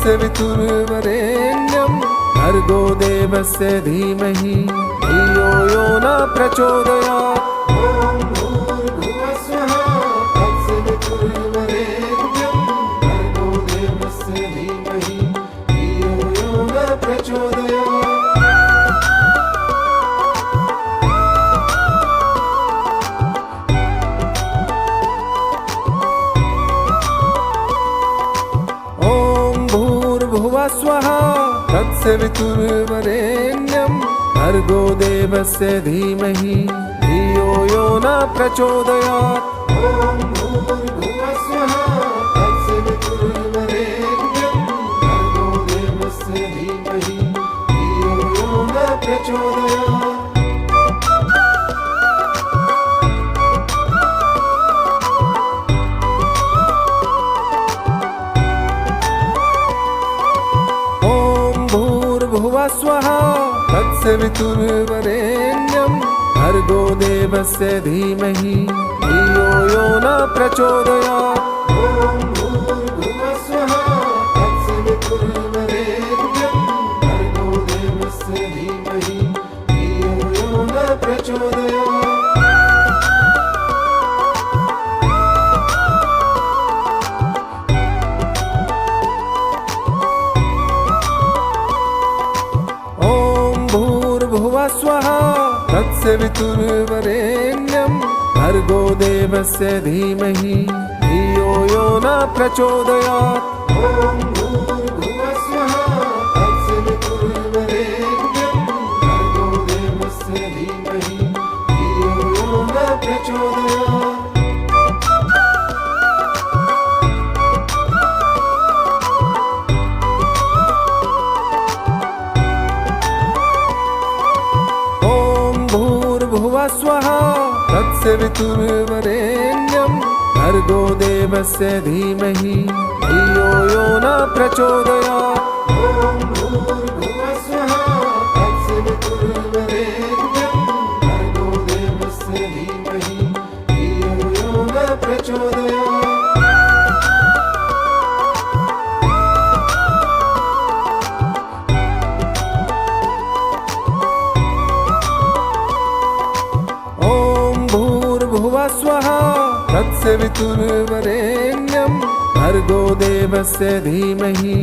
तत्सवितुर्वरेण्यं भर्गो देवस्य धीमहि धियो यो न प्रचोदयात्। स्वः तत्सवितुर्वरेण्यं भर्गो देवस्य धीमहि धियो यो न प्रचोदयात्। स्वः तत्सवितुर्वरेण्यं भर्गो देवस्य धीमहि धियो यो न प्रचोदयात्। स्वः तत्सवितुर्वरेण्यं भर्गो देवस्य धीमहि धियो यो न प्रचोदयात्। स्वः तत्सवितुर्वरेण्यं भर्गो देवस्य धीमहि धियो यो न प्रचोदयात्। स्वः तत्सवितुर्वरेण्यं भर्गो देवस्य धीमहि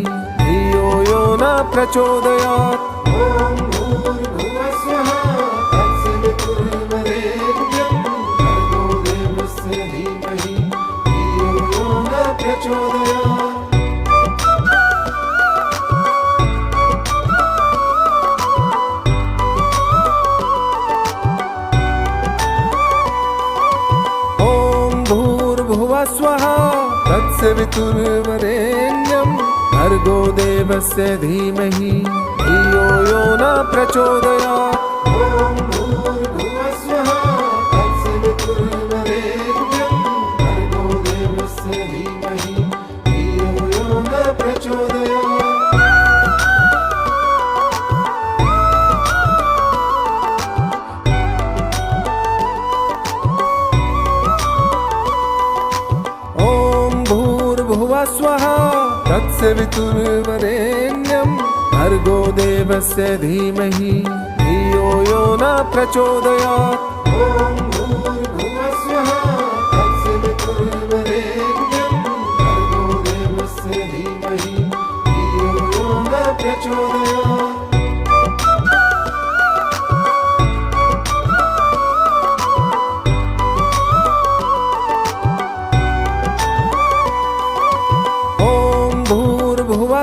धियो यो न प्रचोदयात्। स्वः तत्सवितुर्वरेण्यं भर्गो देवस्य धीमहि धियो यो न प्रचोदयात्। स्वः तत्सवितुर्वरेण्यं भर्गो देवस्य धीमहि धियो यो न प्रचोदयात्।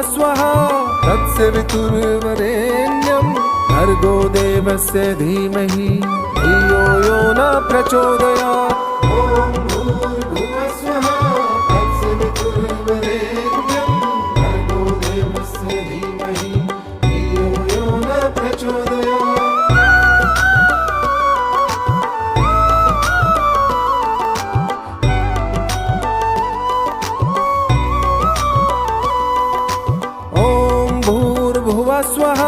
स्वः तत्सवितुर्वरेण्यं भर्गो देवस्य धीमहि धियो यो न प्रचोदयात्। स्वः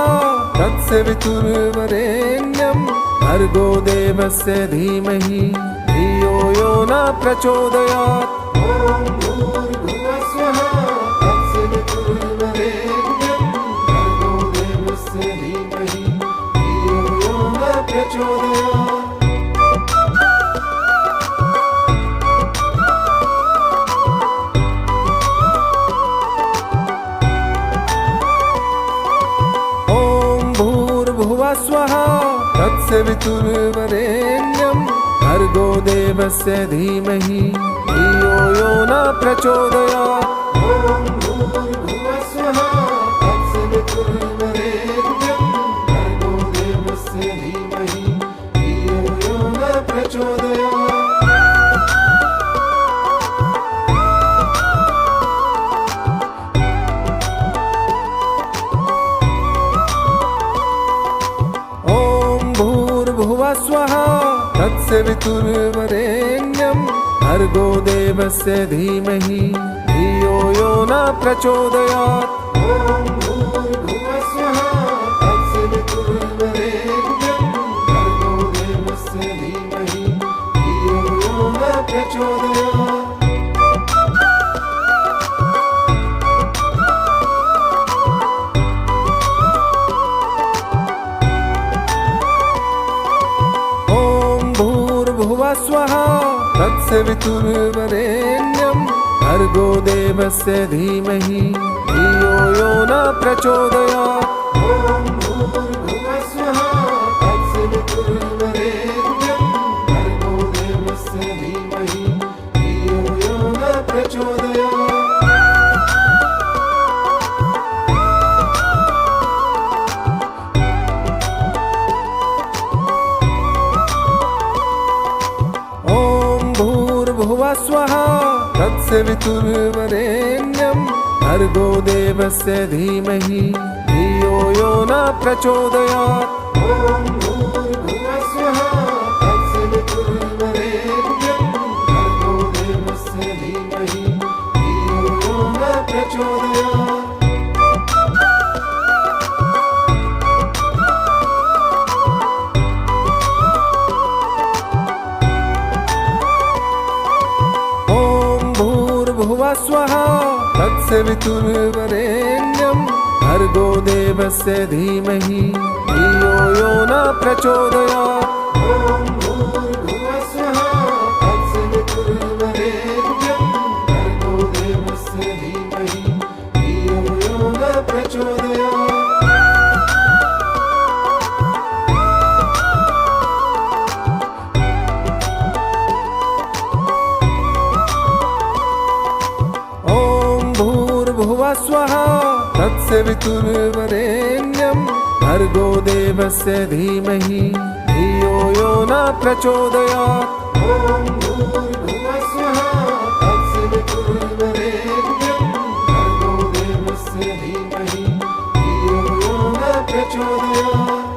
तत्सवितुर्वरेण्यं भर्गो देवस्य धीमहि धियो यो न प्रचोदयात्। प्रचोदयात्। ॐ भूर्भुवः स्वः तत्सवितुर्वरेण्यं भर्गो देवस्य धीमहि धियो यो न प्रचोदयात्। ॐ भूर्भुवः स्वः तत्सवितुर्वरेण्यं भर्गो देवस्य धीमहि धियो यो न प्रचोदयात्। ॐ भूर्भुवः स्वः तत्सवितुर्वरेण्यं भर्गो देवस्य धीमहि धियो यो न प्रचोदयात्। ॐ भूर्भुवः स्वः तत्सवितुर्वरेण्यं भर्गो देवस्य धीमहि धियो यो न प्रचोदयात्। ॐ भूर्भुवः स्वः तत्सवितुर्वरेण्यं भर्गो देवस्य धीमहि धियो यो न प्रचोदयात्। ॐ भूर्भुवः स्वः तत्सवितुर्वरेण्यं भर्गो देवस्य धीमहि धियो यो न प्रचोदयात्। ॐ भूर्भुवः स्वः तत्सवितुर्वरेण्यं भर्गो देवस्य धीमहि धियो यो न प्रचोदयात्। ॐ भूर्भुवः स्वः तत्सवितुर्वरेण्यं भर्गो देवस्य धीमहि धियो यो न प्रचोदयात्। ॐ भूर्भुवः स्वः तत्सवितुर्वरेण्यं भर्गो देवस्य धीमहि धियो यो न प्रचोदयात्। ॐ भूर्भुवः स्वः तत्सवितुर्वरेण्यं भर्गो देवस्य धीमहि धियो यो न प्रचोदयात्। ॐ भूर्भुवः स्वः तत्सवितुर्वरेण्यं भर्गो देवस्य धीमहि धियो यो न प्रचोदयात्। ॐ भूर्भुवः स्वः तत्सवितुर्वरेण्यं भर्गो देवस्य धीमहि धियो यो न प्रचोदयात्।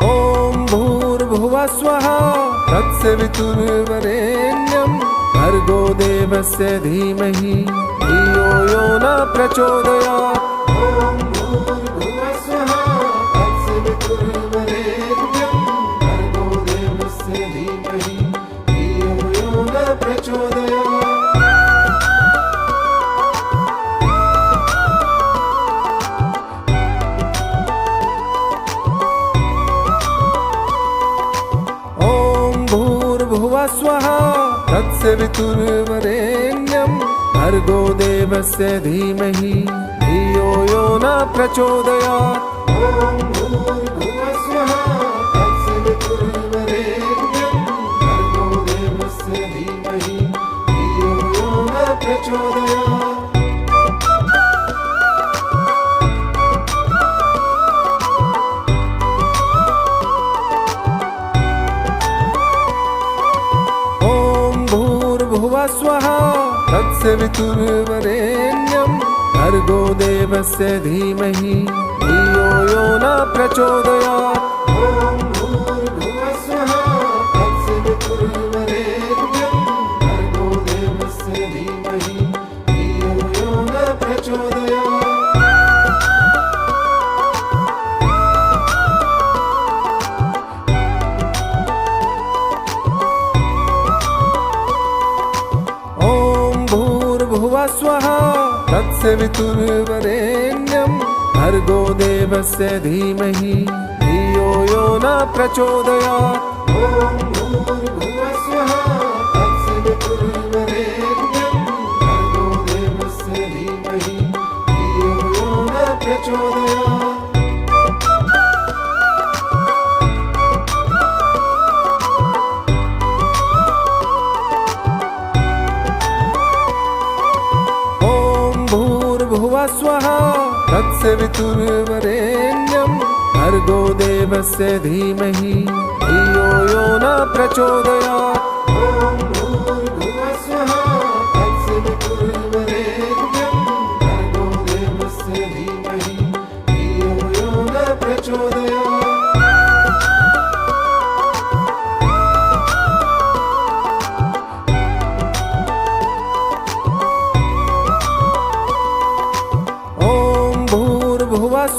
ॐ भूर्भुवः स्वः तत्सवितुर्वरेण्यं भर्गो देवस्य धीमहि धियो यो न प्रचोदयात्। ॐ भूर्भुवः स्वः तत्सवितुर्वरेण्यं भर्गो देवस्य धीमहि धियो यो न प्रचोदयात्। ॐ भूर्भुवः स्वः तत्सवितुर्वरेण्यं भर्गो देवस्य धीमहि धियो यो न प्रचोदयात्। ॐ भूर्भुवः स्वः तत्सवितुर्वरेण्यं भर्गो देवस्य धीमहि धियो यो न प्रचोदयात्। ॐ भूर्भुवः स्वः तत्सवितुर्वरेण्यं भर्गो देवस्य धीमहि धियो यो न प्रचोदयात्। ॐ भूर्भुवः स्वः तत्सवितुर्वरेण्यं भर्गो देवस्य धीमहि धियो यो न प्रचोदयात्। ॐ स्वहा तत्सवितुर्वरेण्यं भर्गो देवस्य धीमहि धियो यो न प्रचोदयात्। ॐ भूर्भुवः स्वः तत्सवितुर्वरेण्यं भर्गो देवस्य धीमहि धियो यो न प्रचोदयात्। स्वः तत्सवितुर्वरेण्यं भर्गो देवस्य धीमहि धियो यो न प्रचोदयात्। ॐ भूर्भुवः स्वः तत्सवितुर्वरेण्यं भर्गो देवस्य धीमहि धियो यो न प्रचोदयात्।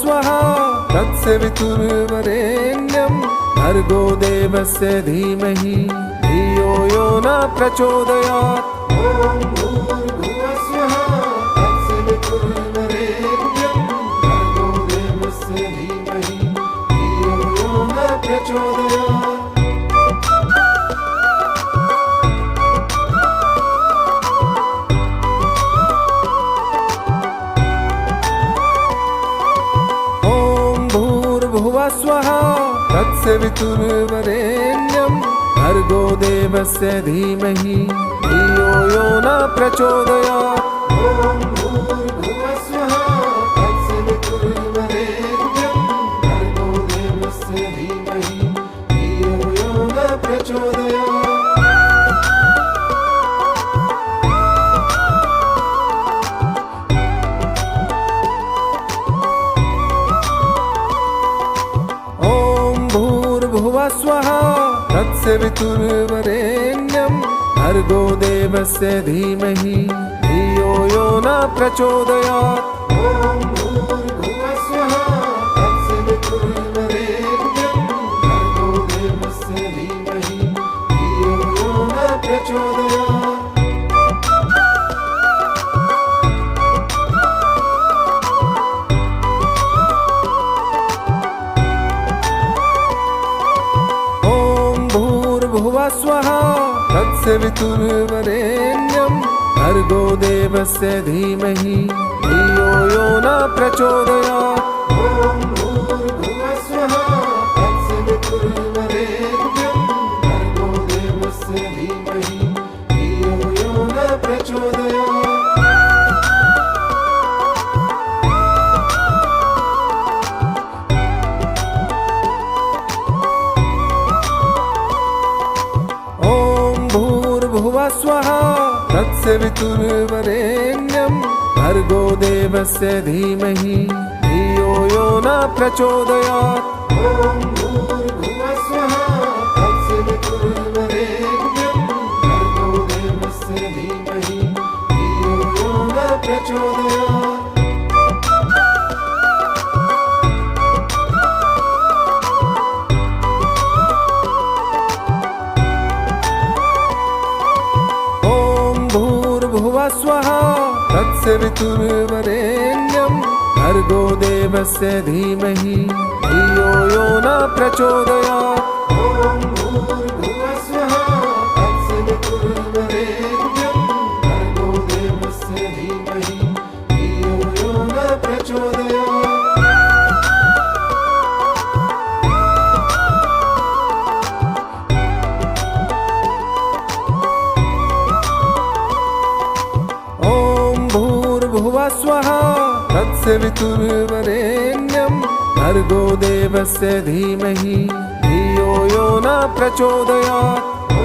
स्वः तत्सवितुर्वरेण्यं भर्गो देवस्य धीमहि धियो यो न प्रचोदयात्। ॐ भूर्भुवः स्वः तत्सवितुर्वरेण्यं भर्गो देवस्य धीमहि धियो यो न प्रचोदयात्। स्वः तत्सवितुर्वरेण्यं भर्गो देवस्य धीमहि धियो यो न प्रचोदयात्। ॐ भूर्भुवः स्वः तत्सवितुर्वरेण्यं भर्गो देवस्य धीमहि धियो यो न प्रचोदयात्। स्वः तत्सवितुर्वरेण्यं भर्गो देवस्य धीमहि धियो यो न प्रचोदयात्। ॐ भूर्भुवः स्वः तत्सवितुर्वरेण्यं भर्गो देवस्य धीमहि धियो यो न प्रचोदयात्। स्वः तत्सवितुर्वरेण्यं भर्गो देवस्य धीमहि धियो यो न प्रचोदयात्। ॐ भूर्भुवः स्वः तत्सवितुर्वरेण्यं भर्गो देवस्य धीमहि धियो यो न प्रचोदयात्। स्वः तत्सवितुर्वरेण्यं भर्गो देवस्य धीमहि धियो यो न प्रचोदयात्। ॐ भूर्भुवः स्वः तत्सवितुर्वरेण्यं भर्गो देवस्य धीमहि धियो यो न प्रचोदयात्। स्वः तत्सवितुर्वरेण्यं भर्गो देवस्य धीमहि धियो यो न प्रचोदयात्। ॐ भूर्भुवः स्वः तत्सवितुर्वरेण्यं भर्गो देवस्य धीमहि धियो यो न प्रचोदयात्। स्वः तत्सवितुर्वरेण्यं भर्गो देवस्य धीमहि धियो यो न प्रचोदयात्। ॐ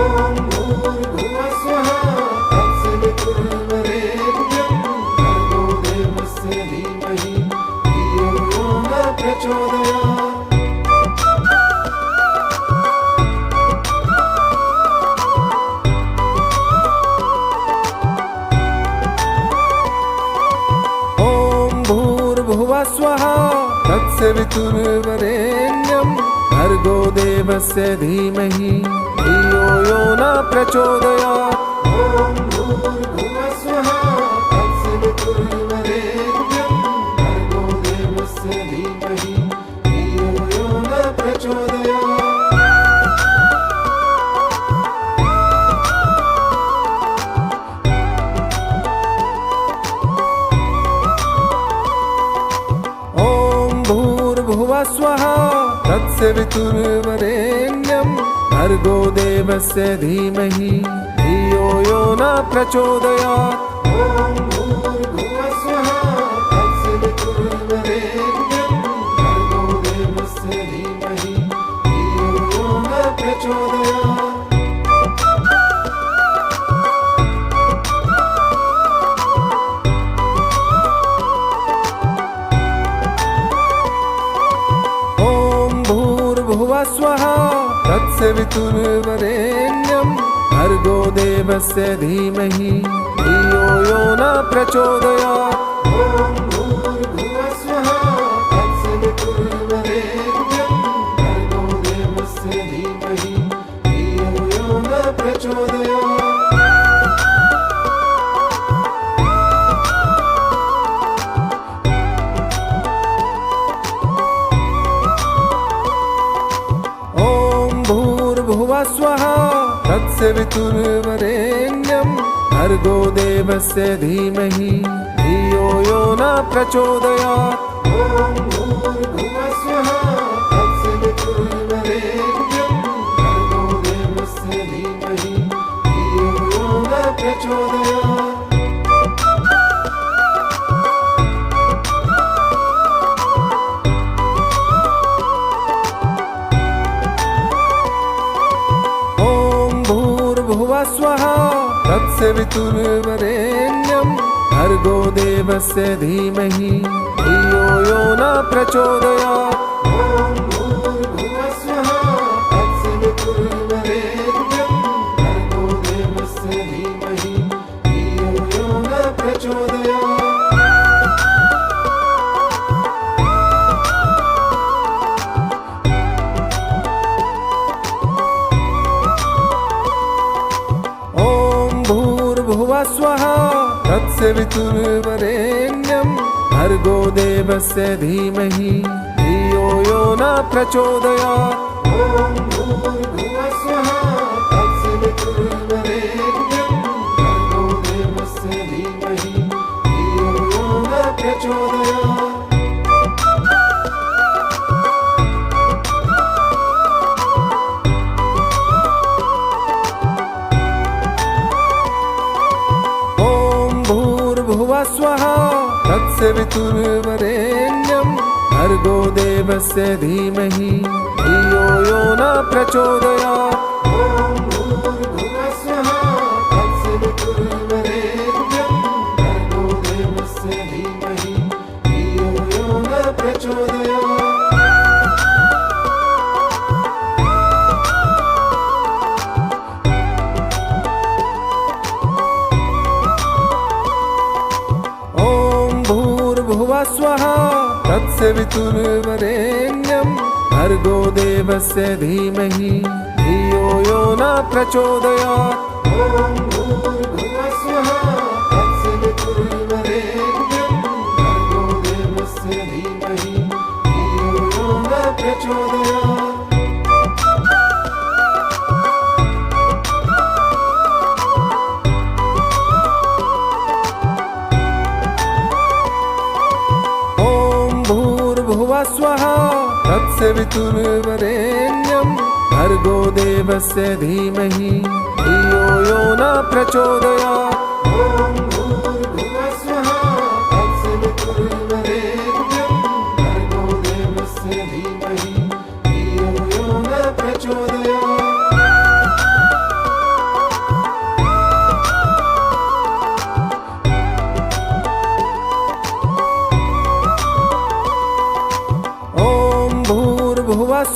भूर्भुवः स्वः तत्सवितुर्वरेण्यं भर्गो देवस्य धीमहि धियो यो न प्रचोदयात्। स्वः तत्सवितुर्वरेण्यं भर्गो देवस्य धीमहि धियो यो न प्रचोदयात्। ॐ भूर्भुवः स्वः तत्सवितुर्वरेण्यं भर्गो देवस्य धीमहि धियो यो न प्रचोदयात्। ॐ भूर्भुवः स्वः तत्सवितुर्वरेण्यं भर्गो देवस्य धीमहि धियो यो न प्रचोदयात्। स्वः तत्सवितुर्वरेण्यं भर्गो देवस्य धीमहि धियो यो न प्रचोदयात्। ॐ भूर्भुवः स्वः तत्सवितुर्वरेण्यं भर्गो देवस्य धीमहि धियो यो न प्रचोदयात्। स्वः तत्सवितुर्वरेण्यं भर्गो देवस्य धीमहि धियो यो न प्रचोदयात्। ॐ भूर्भुवः स्वः तत्सवितुर्वरेण्यं भर्गो देवस्य धीमहि धियो यो न प्रचोदयात्। स्वः तत्सवितुर्वरेण्यं भर्गो देवस्य धीमहि धियो यो न प्रचोदयात्। ॐ भूर्भुवः स्वः तत्सवितुर्वरेण्यं भर्गो देवस्य धीमहि धियो यो न प्रचोदयात्। स्वः तत्सवितुर्वरेण्यं भर्गो देवस्य धीमहि धियो यो न प्रचोदयात्। ॐ भूर्भुवः स्वः तत्सवितुर्वरेण्यं भर्गो देवस्य धीमहि धियो यो न प्रचोदयात्। स्वः तत्सवितुर्वरेण्यं भर्गो देवस्य धीमहि धियो यो न प्रचोदयात्। ॐ भूर्भुवः स्वः तत्सवितुर्वरेण्यं भर्गो देवस्य धीमहि धियो यो न प्रचोदयात्। स्वः तत्सवितुर्वरेण्यं भर्गो देवस्य धीमहि धियो यो न प्रचोदयात्। ॐ भूर्भुवः स्वः तत्सवितुर्वरेण्यं भर्गो देवस्य धीमहि धियो यो न प्रचोदयात्। स्वः तत्सवितुर्वरेण्यं भर्गो देवस्य धीमहि धियो यो न प्रचोदयात्। ॐ भूर्भुवः स्वः तत्सवितुर्वरेण्यं भर्गो देवस्य धीमहि धियो यो न प्रचोदयात्।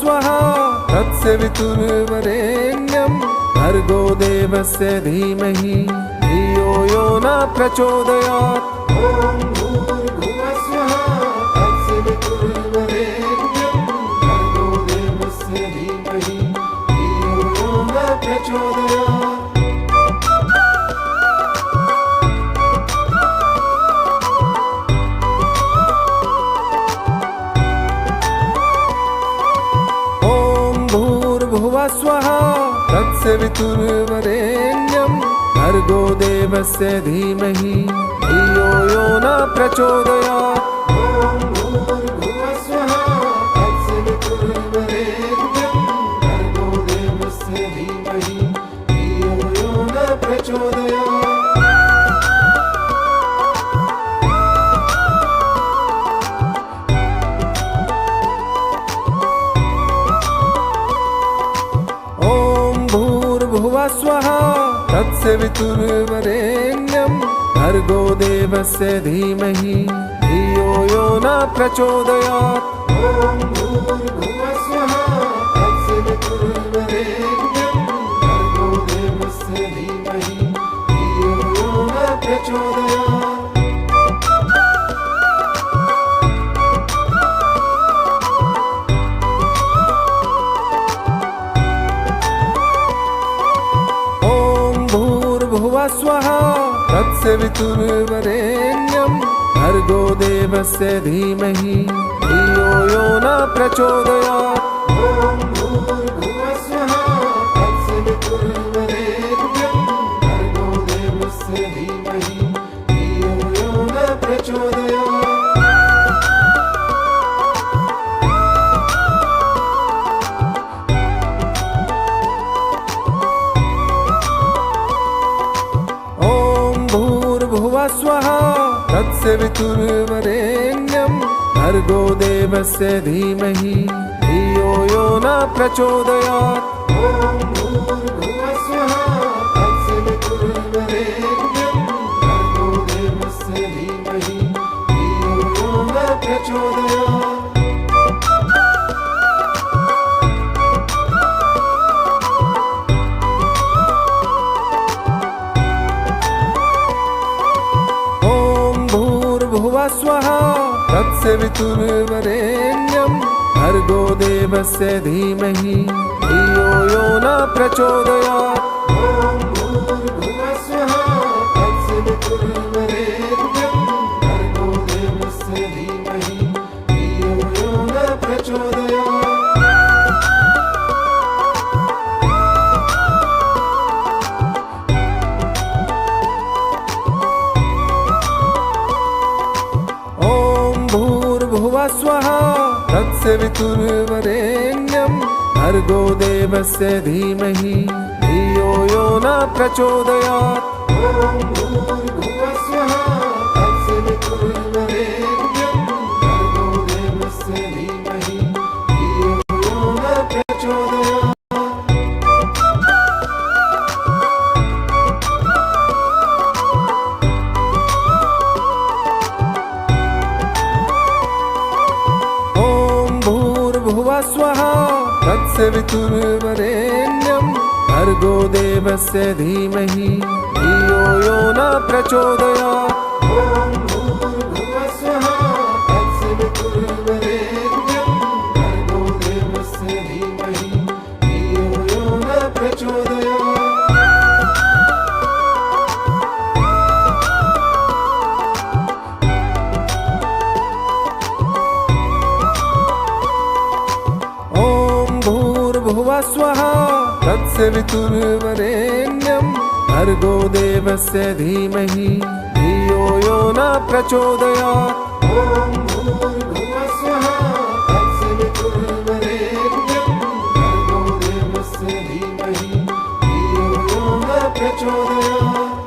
स्वः तत्सवितुर्वरेण्यं भर्गो देवस्य धीमहि धियो यो न प्रचोदयात्। ॐ भूर्भुवः स्वः तत्सवितुर्वरेण्यं भर्गो देवस्य धीमहि धियो यो न प्रचोदयात्। स्वः तत्सवितुर्वरेण्यं भर्गो देवस्य धीमहि धियो यो न प्रचोदयात्। ॐ भूर्भुवः स्वः तत्सवितुर्वरेण्यं स्वः तत्सवितुर्वरेण्यं भर्गो देवस्य धीमहि धियो यो न प्रचोदयात्। ॐ भूर्भुवः स्वः तत्सवितुर्वरेण्यं भर्गो देवस्य धीमहि धियो यो न प्रचोदयात्। स्वः तत्सवितुर्वरेण्यं भर्गो देवस्य धीमहि धियो यो न प्रचोदयात्। ॐ भूर्भुवः स्वः तत्सवितुर्वरेण्यं भर्गो देवस्य धीमहि धियो यो न प्रचोदयात्। स्वः तत्सवितुर्वरेण्यं भर्गो देवस्य धीमहि धियो यो न प्रचोदयात्। ॐ भूर्भुवः स्वः तत्सवितुर्वरेण्यं भर्गो देवस्य धीमहि धियो यो न प्रचोदयात्। स्वः तत्सवितुर्वरेण्यं भर्गो देवस्य धीमहि धियो यो न प्रचोदयात्। ॐ भूर्भुवः स्वः तत्सवितुर्वरेण्यं भर्गो देवस्य धीमहि धियो यो न प्रचोदयात्। स्वः तत्सवितुर्वरेण्यं भर्गो देवस्य धीमहि धियो यो न प्रचोदयात्। ॐ भूर्भुवः स्वः तत्सवितुर्वरेण्यं भर्गो देवस्य धीमहि धियो यो न प्रचोदयात्। स्वः तत्सवितुर्वरेण्यं भर्गो देवस्य धीमहि धियो यो न प्रचोदयात्। ॐ भूर्भुवः स्वः तत्सवितुर्वरेण्यं भर्गो देवस्य धीमहि धियो यो न प्रचोदयात्। स्वः तत्सवितुर्वरेण्यं भर्गो देवस्य धीमहि धियो यो न प्रचोदयात्। ॐ भूर्भुवः स्वः तत्सवितुर्वरेण्यं भर्गो देवस्य धीमहि धियो यो न प्रचोदयात्।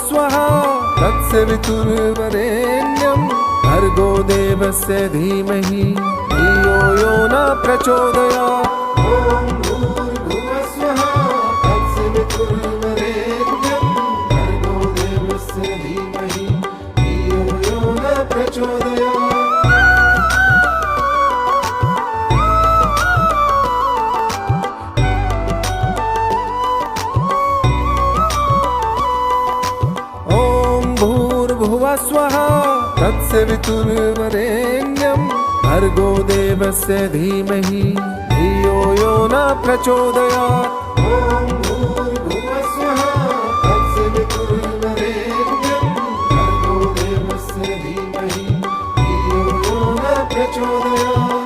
स्वः तत्सवितुर्वरेण्यं भर्गो देवस्य धीमहि धियो यो न प्रचोदयात्। ॐ भूर्भुवः स्वः तत्सवितुर्वरेण्यं भर्गो देवस्य धीमहि धियो यो न प्रचोदयात्। स्वः तत्सवितुर्वरेण्यं भर्गो देवस्य धीमहि धियो यो न प्रचोदयात्। ॐ भूर्भुवः स्वः तत्सवितुर्वरेण्यं भर्गो देवस्य धीमहि धियो यो न प्रचोदयात्।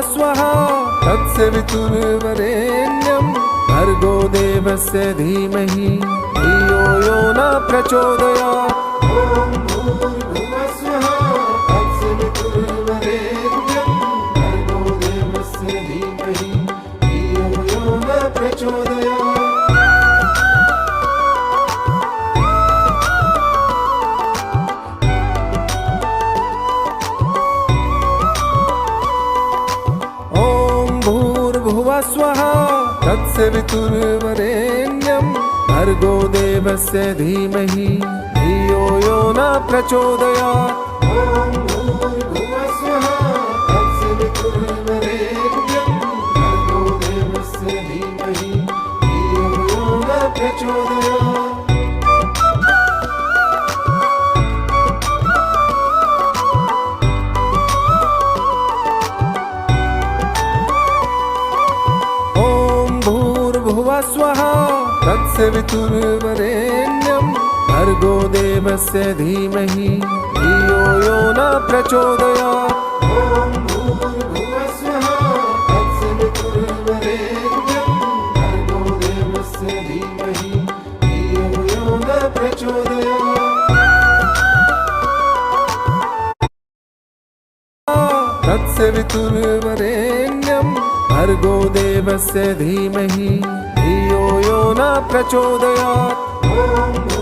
स्वः तत्सवितुर्वरेण्यं भर्गो देवस्य धीमहि धियो यो न प्रचोदयात्। ॐ भूर्भुवः स्वः तत्सवितुर्वरेण्यं भर्गो देवस्य धीमहि धियो यो न प्रचोदयात् ॐ भूर्भुवस्वः तत्सवितुर्वरेण्यं भर्गो देवस्य धीमहि धियो यो न प्रचोदयात् स्वः तत्सवितुर्वरेण्यं भर्गो देवस्य धीमहि धियो यो न प्रचोदयात् ॐ भूर्भुवस्वः तत्सवितुर्वरेण्यं भर्गो देवस्य धीमहि धियो यो न प्रचोदयात् तत्सवितुर्वरेण्यं भर्गो देवस्य धीमहि धियो यो न प्रचोदयात् ॐ